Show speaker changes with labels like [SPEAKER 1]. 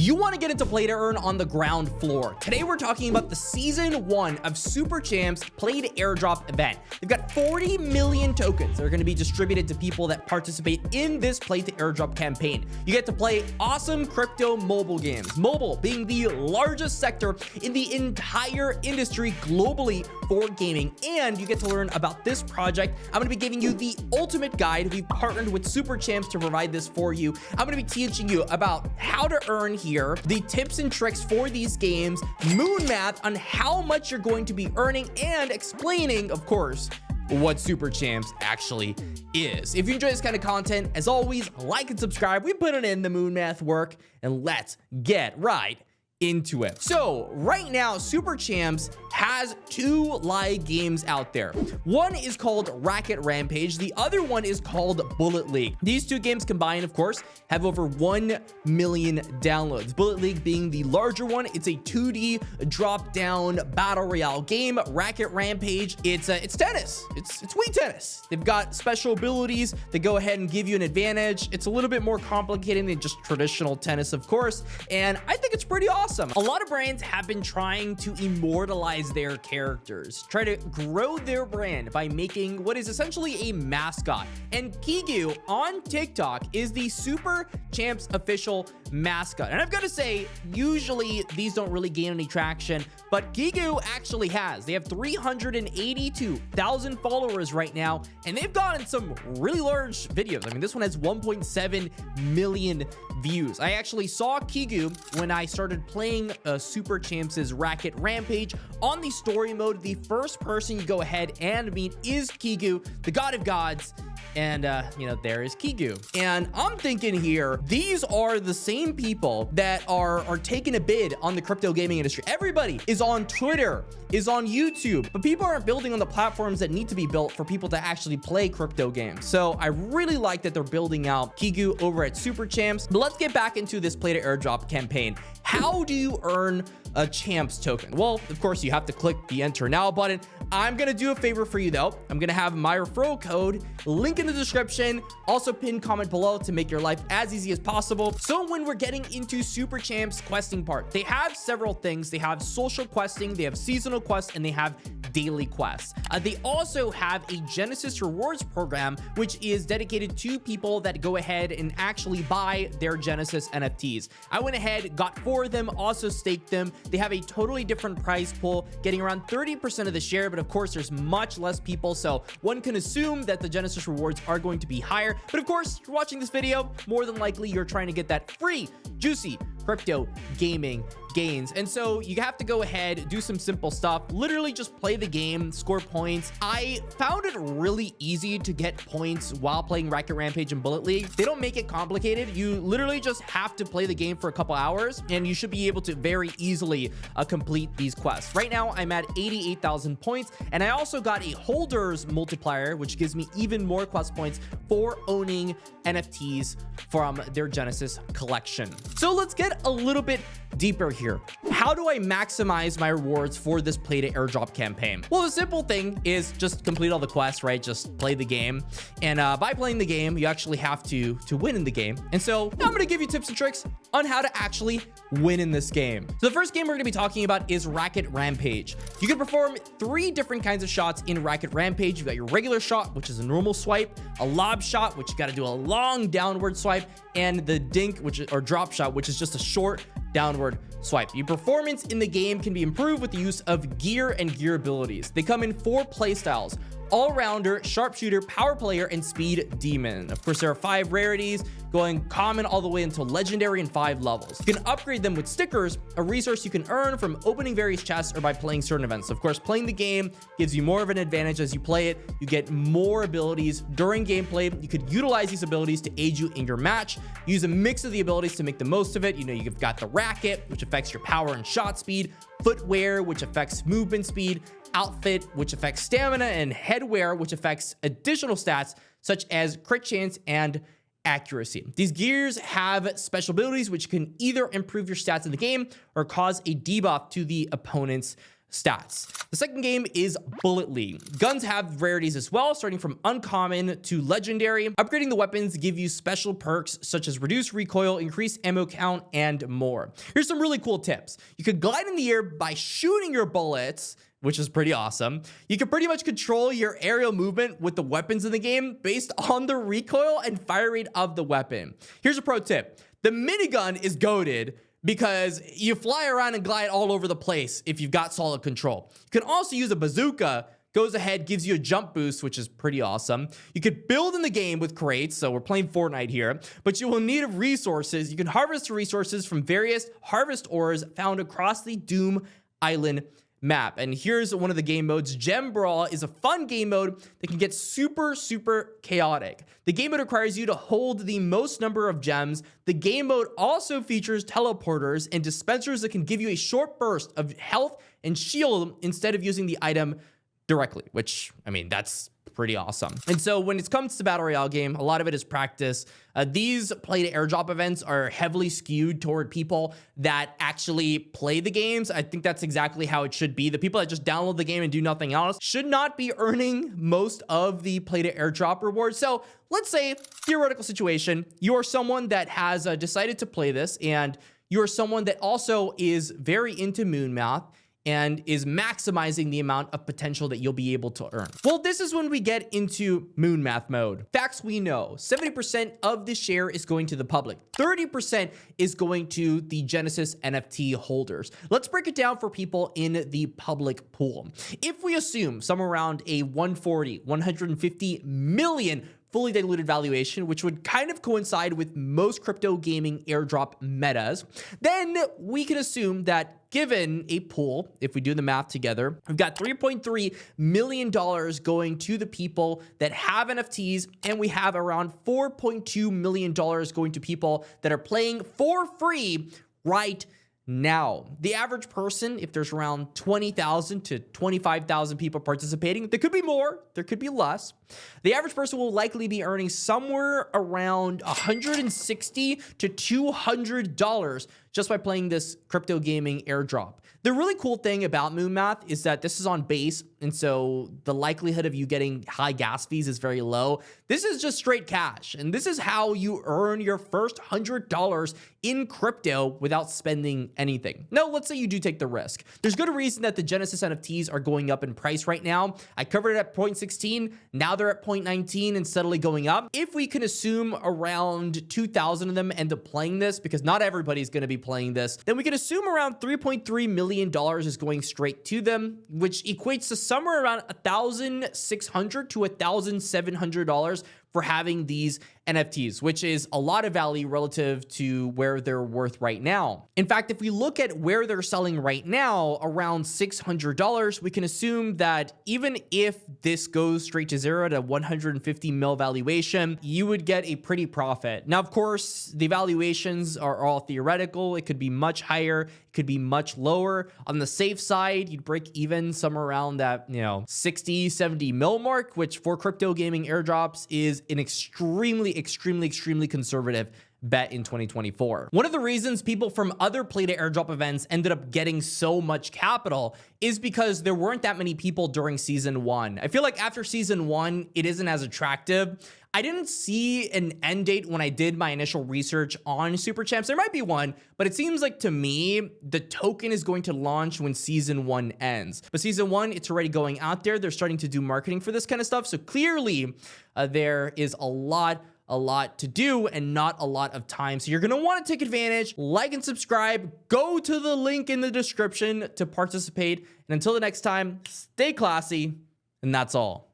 [SPEAKER 1] You want to get into play to earn on the ground floor. Today we're talking about the season 1 of SuperChamps play to airdrop event. They've got 40 million tokens that are going to be distributed to people that participate in this play to airdrop campaign. You get to play awesome crypto mobile games, mobile being the largest sector in the entire industry globally for gaming, and you get to learn about this project. I'm going to be giving you the ultimate guide. We've partnered with SuperChamps to provide this for you. I'm going to be teaching you about how to earn here, the tips and tricks for these games, moon math on how much you're going to be earning, and explaining, of course, what SuperChamps actually is. If you enjoy this kind of content, as always, like and subscribe. We put it in the moon math work, and let's get right into it. So right now, SuperChamps has 2 live games out there. One is called Racket Rampage. The other one is called Bullet League. These 2 games combined, of course, have over 1 million downloads. Bullet League being the larger one. It's a 2D drop-down battle royale game. Racket Rampage, it's tennis. It's Wii tennis. They've got special abilities that go ahead and give you an advantage. It's a little bit more complicated than just traditional tennis, of course, and I think it's pretty awesome. A lot of brands have been trying to immortalize their characters, try to grow their brand by making what is essentially a mascot. And 𝐃𝐢𝐬𝐜𝐵 on TikTok is the SuperChamps official mascot. And I've got to say, usually these don't really gain any traction, but 𝐃𝐢𝐬𝐜𝐵 actually has. They have 382,000 followers right now, and they've gotten some really large videos. I mean, this one has 1.7 million views. I actually saw 𝐃𝐢𝐬𝐜𝐵 when I started playing SuperChamps' Racket Rampage on the story mode. The first person you go ahead and meet is 𝐃𝐢𝐬𝐜, the god of gods. And you know, there is 𝐃𝐢𝐬𝐜. And I'm thinking here, these are the same people that are taking a bid on the crypto gaming industry. Everybody is on Twitter, is on YouTube, but people aren't building on the platforms that need to be built for people to actually play crypto games. So I really like that they're building out 𝐃𝐢𝐬𝐜 over at SuperChamps. But let's get back into this play to airdrop campaign. How do you earn a champs token? Well, of course, you have to click the enter now button. I'm gonna do a favor for you though. I'm gonna have my referral code, link in the description, also pin comment below to make your life as easy as possible. So when we're getting into SuperChamps questing part, they have several things. They have social questing, they have seasonal quests, and they have daily quests. They also have a Genesis rewards program, which is dedicated to people that go ahead and actually buy their Genesis NFTs. I went ahead, got 4 of them, also staked them. They have a totally different prize pool, getting around 30% of the share, but of course there's much less people, so one can assume that the Genesis rewards are going to be higher. But of course, if you're watching this video, more than likely you're trying to get that free, juicy crypto gaming gains. And so you have to go ahead, do some simple stuff, literally just play the game, score points. I found it really easy to get points while playing Racket Rampage and Bullet League. They don't make it complicated. You literally just have to play the game for a couple hours and you should be able to very easily complete these quests. Right now I'm at 88,000 points, and I also got a holders multiplier, which gives me even more quest points for owning NFTs from their Genesis collection. So let's get a little bit deeper here. How do I maximize my rewards for this play to airdrop campaign? Well, the simple thing is just complete all the quests, right? Just play the game. And by playing the game, you actually have to win in the game. And so I'm going to give you tips and tricks on how to actually win in this game. So the first game we're going to be talking about is Racket Rampage. You can perform 3 different kinds of shots in Racket Rampage. You've got your regular shot, which is a normal swipe, a lob shot, which you got to do a long downward swipe, and the dink, or drop shot, which is just a short downward swipe. Your performance in the game can be improved with the use of gear and gear abilities. They come in 4 playstyles: all-rounder, sharpshooter, power player, and speed demon. Of course, there are 5 rarities, going common all the way until legendary in 5 levels. You can upgrade them with stickers, a resource you can earn from opening various chests or by playing certain events. Of course, playing the game gives you more of an advantage as you play it. You get more abilities during gameplay. You could utilize these abilities to aid you in your match. Use a mix of the abilities to make the most of it. You know, you've got the racket, which affects your power and shot speed, footwear, which affects movement speed, outfit, which affects stamina, and headwear, which affects additional stats such as crit chance and accuracy. These gears have special abilities which can either improve your stats in the game or cause a debuff to the opponent's stats. The second game is Bullet League. Guns have rarities as well, starting from uncommon to legendary. Upgrading the weapons give you special perks such as reduced recoil, increased ammo count, and more. Here's some really cool tips. You could glide in the air by shooting your bullets, which is pretty awesome. You can pretty much control your aerial movement with the weapons in the game based on the recoil and fire rate of the weapon. Here's a pro tip. The minigun is goated because you fly around and glide all over the place if you've got solid control. You can also use a bazooka, goes ahead, gives you a jump boost, which is pretty awesome. You could build in the game with crates, so we're playing Fortnite here, but you will need resources. You can harvest resources from various harvest ores found across the Doom Island map. And here's one of the game modes. Gem Brawl is a fun game mode that can get super chaotic. The game mode requires you to hold the most number of gems. The game mode also features teleporters and dispensers that can give you a short burst of health and shield instead of using the item directly, which, I mean, that's pretty awesome. And so when it comes to Battle Royale game, a lot of it is practice. These play to airdrop events are heavily skewed toward people that actually play the games. I think that's exactly how it should be. The people that just download the game and do nothing else should not be earning most of the play to airdrop rewards. So let's say, theoretical situation, you are someone that has decided to play this, and you are someone that also is very into moon math and is maximizing the amount of potential that you'll be able to earn. Well, this is when we get into moon math mode. Facts we know, 70% of the share is going to the public. 30% is going to the Genesis NFT holders. Let's break it down for people in the public pool. If we assume somewhere around a 150 million fully diluted valuation, which would kind of coincide with most crypto gaming airdrop metas, then we can assume that given a pool, if we do the math together, we've got $3.3 million going to the people that have NFTs, and we have around $4.2 million going to people that are playing for free right now. The average person, if there's around 20,000 to 25,000 people participating, there could be more, there could be less. The average person will likely be earning somewhere around $160 to $200 just by playing this crypto gaming airdrop. The really cool thing about Moon Math is that this is on base, and so the likelihood of you getting high gas fees is very low. This is just straight cash, and this is how you earn your first $100 in crypto without spending anything. Now, let's say you do take the risk. There's good reason that the Genesis NFTs are going up in price right now. I covered it at 0.16. Now they're at 0.19 and steadily going up. If we can assume around 2,000 of them end up playing this, because not everybody's going to be playing this, then we can assume around $3.3 million is going straight to them, which equates to somewhere around $1,600 to $1,700 for having these NFTs, which is a lot of value relative to where they're worth right now. In fact, if we look at where they're selling right now, around $600, we can assume that even if this goes straight to zero at a 150 mil valuation, you would get a pretty profit. Now, of course, the valuations are all theoretical. It could be much higher, it could be much lower. On the safe side, you'd break even somewhere around that, 60, 70 mil mark, which for crypto gaming airdrops is an extremely conservative bet in 2024. One of the reasons people from other play to airdrop events ended up getting so much capital is because there weren't that many people during season 1. I feel like after season 1, it isn't as attractive. I didn't see an end date when I did my initial research on SuperChamps. There might be one, but it seems like to me, the token is going to launch when season 1 ends. But season 1, it's already going out there. They're starting to do marketing for this kind of stuff. So clearly there is a lot to do and not a lot of time. So you're going to want to take advantage, like and subscribe, go to the link in the description to participate. And until the next time, stay classy. And that's all.